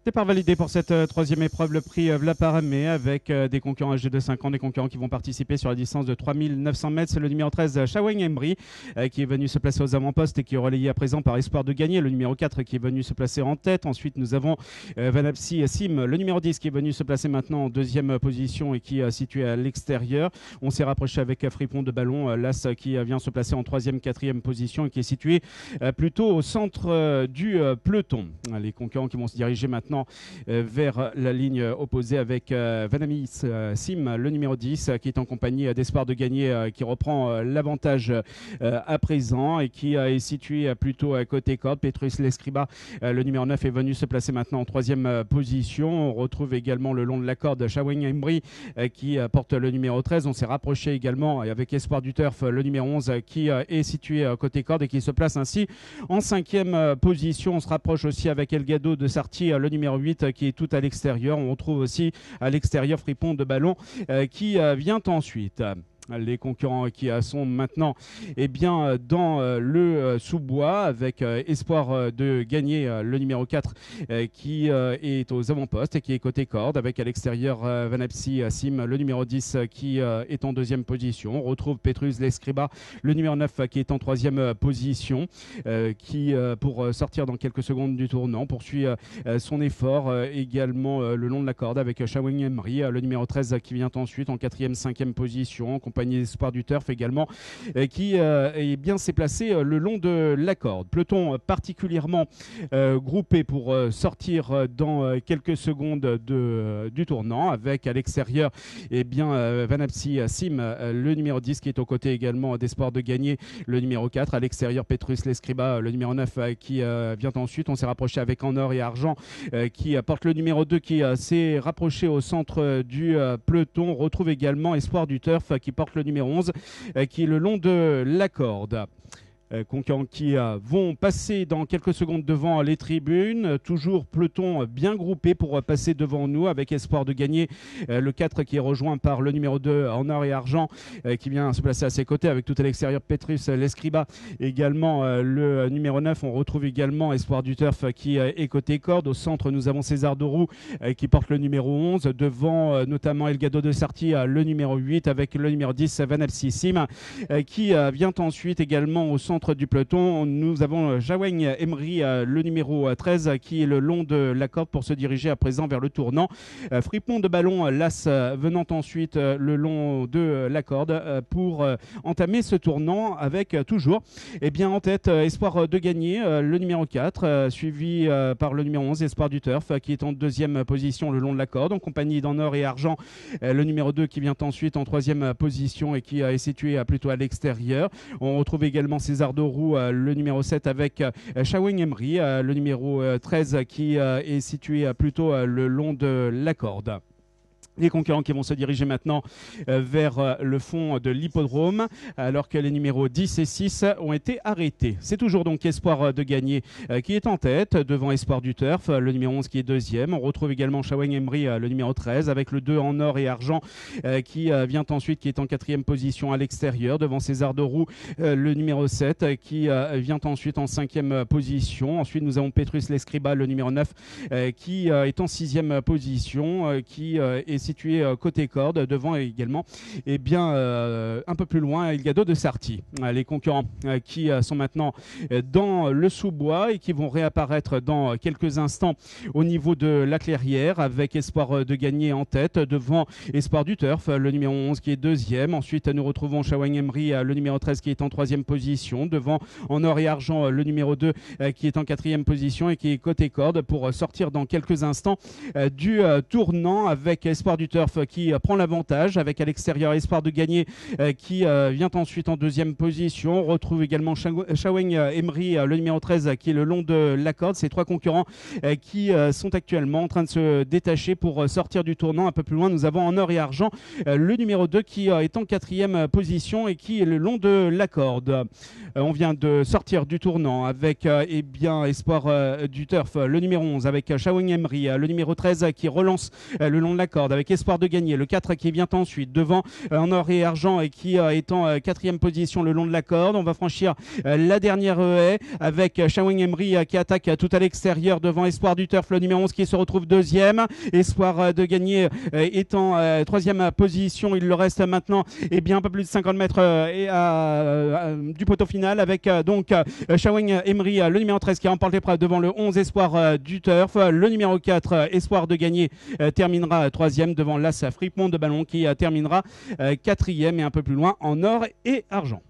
Départ validé pour cette troisième épreuve, le prix Vlaparamé, avec des concurrents âgés de 5 ans, des concurrents qui vont participer sur la distance de 3900 mètres. C'est le numéro 13, Shaweng Embry, qui est venu se placer aux avant-postes et qui est relayé à présent par Espoir de Gagner. Le numéro 4 qui est venu se placer en tête. Ensuite, nous avons Vanapsi Sim, le numéro 10 qui est venu se placer maintenant en deuxième position et qui est situé à l'extérieur. On s'est rapproché avec Fripon de Ballon, l'As qui vient se placer en troisième, quatrième position et qui est situé plutôt au centre du peloton. Les concurrents qui vont se diriger maintenant vers la ligne opposée avec Vanamis Sim, le numéro 10, qui est en compagnie d'Espoir de Gagner, qui reprend l'avantage à présent et qui est situé plutôt à côté corde. Petrus Lescriba, le numéro 9, est venu se placer maintenant en troisième position. On retrouve également le long de la corde Shaweng Embry qui porte le numéro 13. On s'est rapproché également avec Espoir du Turf, le numéro 11, qui est situé côté corde et qui se place ainsi en cinquième position. On se rapproche aussi avec Elgado de Sarti, le numéro 8, qui est tout à l'extérieur. On retrouve aussi à l'extérieur Fripon de Ballon qui vient ensuite. Les concurrents qui sont maintenant dans le sous-bois avec Espoir de Gagner, le numéro 4 qui est aux avant-postes et qui est côté corde, avec à l'extérieur Vanapsi Sim, le numéro 10 qui est en deuxième position. On retrouve Petrus Lescriba, le numéro 9 qui est en troisième position, qui pour sortir dans quelques secondes du tournant poursuit son effort également le long de la corde avec Shaweng Embry, le numéro 13 qui vient ensuite en quatrième, cinquième position, compagnie d'Espoir du Turf également, qui s'est placé le long de la corde. Peloton particulièrement groupé pour sortir dans quelques secondes du tournant, avec à l'extérieur Vanapsi Sim, le numéro 10 qui est aux côtés également d'Espoir de Gagner, le numéro 4, à l'extérieur Petrus Lescriba, le numéro 9 qui vient ensuite. On s'est rapproché avec En Or et Argent qui porte le numéro 2 qui s'est rapproché au centre du peloton. On retrouve également Espoir du Turf qui porte le numéro 11 qui est le long de la corde. Concurrents qui vont passer dans quelques secondes devant les tribunes. Toujours peloton bien groupé pour passer devant nous, avec Espoir de Gagner, le 4 qui est rejoint par le numéro 2 En Or et Argent qui vient se placer à ses côtés, avec tout à l'extérieur Petrus Lescriba, également le numéro 9. On retrouve également Espoir du Turf qui est côté corde. Au centre, nous avons César Dorou qui porte le numéro 11, devant notamment Elgado de Sarti, le numéro 8, avec le numéro 10 Vanapsi Sim qui vient ensuite également au centre du peloton. Nous avons Shaweng Embry, le numéro 13, qui est le long de la corde pour se diriger à présent vers le tournant. Fripon de Ballon, l'As, venant ensuite le long de la corde pour entamer ce tournant, avec toujours en tête Espoir de Gagner, le numéro 4, suivi par le numéro 11 Espoir du Turf qui est en deuxième position le long de la corde, en compagnie d'En Or et Argent, le numéro 2 qui vient ensuite en troisième position et qui est situé plutôt à l'extérieur. On retrouve également César Dorou, le numéro 7, avec Shaweng Embry, le numéro 13 qui est situé plutôt le long de la corde. Les concurrents qui vont se diriger maintenant vers le fond de l'hippodrome, alors que les numéros 10 et 6 ont été arrêtés. C'est toujours donc Espoir de Gagner qui est en tête, devant Espoir du Turf, le numéro 11 qui est deuxième. On retrouve également Shaweng Embry, le numéro 13, avec le 2 En Or et Argent qui vient ensuite, qui est en quatrième position à l'extérieur, devant César Dorou, le numéro 7, qui vient ensuite en cinquième position. Ensuite, nous avons Petrus Lescriba, le numéro 9, qui est en sixième position, qui est situé côté corde, devant également un peu plus loin Elgado de Sarti. Les concurrents qui sont maintenant dans le sous-bois et qui vont réapparaître dans quelques instants au niveau de la clairière, avec Espoir de Gagner en tête, devant Espoir du Turf, le numéro 11 qui est deuxième. Ensuite, nous retrouvons Shaweng Embry, le numéro 13 qui est en troisième position, devant En Or et Argent, le numéro 2 qui est en quatrième position et qui est côté corde, pour sortir dans quelques instants du tournant, avec Espoir du Turf qui prend l'avantage, avec à l'extérieur Espoir de Gagner qui vient ensuite en deuxième position. On retrouve également Shaweng Embry, le numéro 13, qui est le long de la corde. Ces trois concurrents qui sont actuellement en train de se détacher pour sortir du tournant. Un peu plus loin, nous avons En Or et Argent, le numéro 2 qui est en quatrième position et qui est le long de la corde. On vient de sortir du tournant avec Espoir du Turf, le numéro 11, avec Shaweng Embry, le numéro 13 qui relance le long de la corde, avec qu'Espoir de gagner. Le 4 qui vient ensuite devant en or et argent et qui est en quatrième position le long de la corde. On va franchir la dernière haie avec Shawing Emery qui attaque tout à l'extérieur devant Espoir du Turf, le numéro 11 qui se retrouve deuxième. Espoir de gagner est en troisième position. Il le reste maintenant bien un peu plus de 50 mètres du poteau final avec donc Shawing Emery, le numéro 13 qui remporte l'épreuve devant le 11 Espoir du Turf. Le numéro 4 Espoir de gagner terminera troisième devant l'As Fripont de Ballon qui terminera quatrième et un peu plus loin en or et argent.